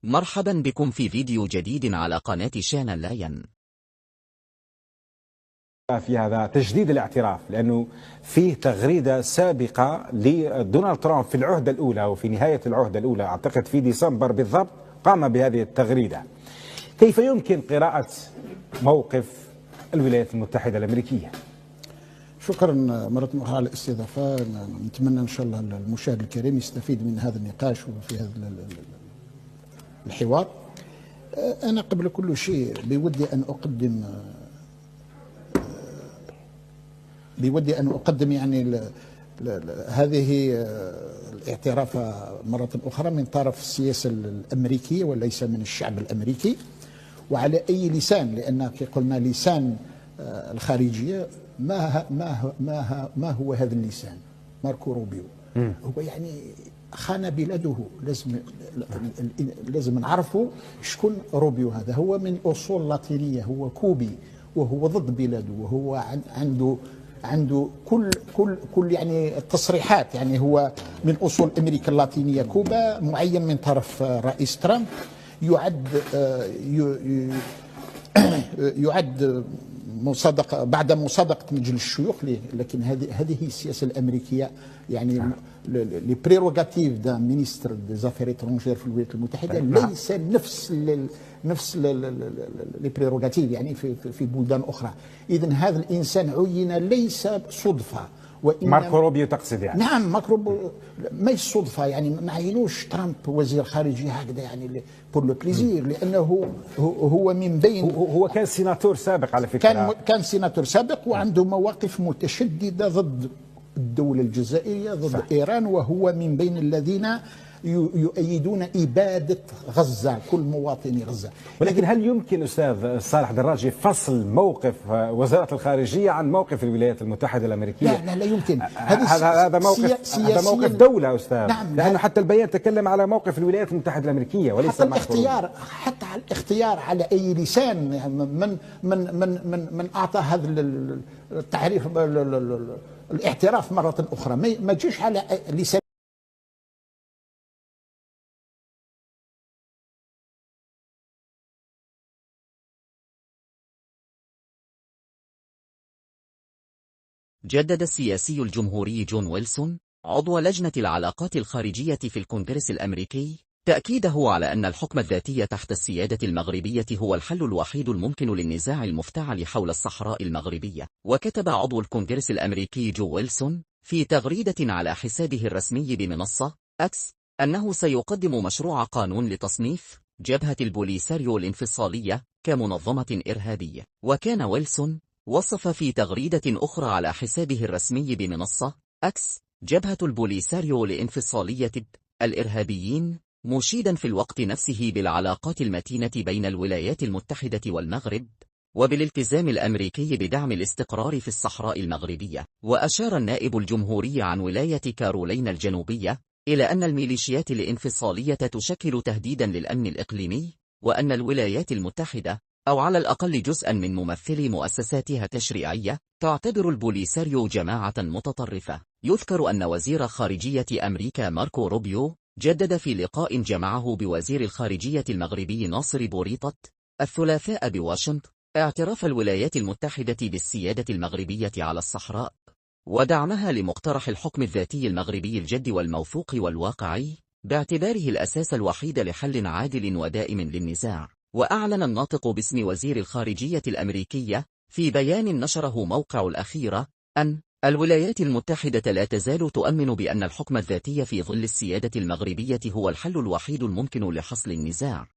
مرحبا بكم في فيديو جديد على قناة شانل لاين. في هذا تجديد الاعتراف، لأنه فيه تغريدة سابقة لدونالد ترامب في العهدة الأولى وفي نهاية العهدة الأولى، أعتقد في ديسمبر بالضبط، قام بهذه التغريدة. كيف يمكن قراءة موقف الولايات المتحدة الأمريكية؟ شكرا مرة أخرى على الاستضافة. نتمنى إن شاء الله المشاهد الكريم يستفيد من هذا النقاش وفي هذا الحوار. أنا قبل كل شيء بودي أن أقدم يعني هذه الاعتراف مرة أخرى من طرف السياسة الأمريكية وليس من الشعب الأمريكي، وعلى أي لسان، لأن قلنا لسان الخارجية. ما هو هذا اللسان؟ ماركو روبيو هو يعني خان بلاده. لازم نعرفوا شكون روبيو. هذا هو من أصول لاتينية، هو كوبي وهو ضد بلاده، وهو عنده كل يعني التصريحات. يعني هو من أصول أمريكا اللاتينية، كوبا، معين من طرف رئيس ترامب. يعد مصادقة بعد مصادقة مجلس الشيوخ، لكن هذه هي السياسة الأمريكية. يعني لي بريروغاتيف دا مينيستر دي زافير إترونجير في الولايات المتحدة ليس نفس لي بريروغاتيف يعني في بلدان أخرى. إذن هذا الإنسان عين ليس صدفة. ماركو روبيو تقصد يعني؟ نعم، ماركو روبيو ما الصدفة، يعني ما عينوش ترامب وزير خارجية هكذا يعني بور لو بليزير، لأنه هو من بين هو كان سيناتور سابق على فكرة. كان سيناتور سابق وعنده مواقف متشددة ضد الدولة الجزائرية، ضد صح. إيران، وهو من بين الذين يؤيدون إبادة غزة، كل مواطني غزة. ولكن هل يمكن أستاذ صالح دراجي فصل موقف وزارة الخارجية عن موقف الولايات المتحدة الأمريكية؟ لا يمكن. هذا موقف دولة أستاذ. نعم، لأنه حتى البيان تكلم على موقف الولايات المتحدة الأمريكية وليس حتى على الاختيار على أي لسان. يعني من أعطى هذا التعريف الاعتراف مرة أخرى ما تجيش على لسان. جدد السياسي الجمهوري جون ويلسون عضو لجنة العلاقات الخارجية في الكونغرس الأمريكي تأكيده على أن الحكم الذاتي تحت السيادة المغربية هو الحل الوحيد الممكن للنزاع المفتعل حول الصحراء المغربية. وكتب عضو الكونغرس الأمريكي جو ويلسون في تغريدة على حسابه الرسمي بمنصة أكس أنه سيقدم مشروع قانون لتصنيف جبهة البوليساريو الانفصالية كمنظمة إرهابية. وكان ويلسون وصف في تغريدة أخرى على حسابه الرسمي بمنصة أكس جبهة البوليساريو لانفصالية الإرهابيين، مشيدا في الوقت نفسه بالعلاقات المتينة بين الولايات المتحدة والمغرب وبالالتزام الأمريكي بدعم الاستقرار في الصحراء المغربية. وأشار النائب الجمهوري عن ولاية كارولينا الجنوبية إلى أن الميليشيات الانفصالية تشكل تهديدا للأمن الإقليمي، وأن الولايات المتحدة أو على الأقل جزءا من ممثلي مؤسساتها التشريعية تعتبر البوليساريو جماعة متطرفة. يذكر أن وزير خارجية أمريكا ماركو روبيو جدد في لقاء جمعه بوزير الخارجية المغربي ناصر بوريطة الثلاثاء بواشنطن اعتراف الولايات المتحدة بالسيادة المغربية على الصحراء ودعمها لمقترح الحكم الذاتي المغربي الجد والموثوق والواقعي باعتباره الأساس الوحيد لحل عادل ودائم للنزاع. وأعلن الناطق باسم وزير الخارجية الأمريكية في بيان نشره موقع الأخيرة أن الولايات المتحدة لا تزال تؤمن بأن الحكم الذاتي في ظل السيادة المغربية هو الحل الوحيد الممكن لحصل النزاع.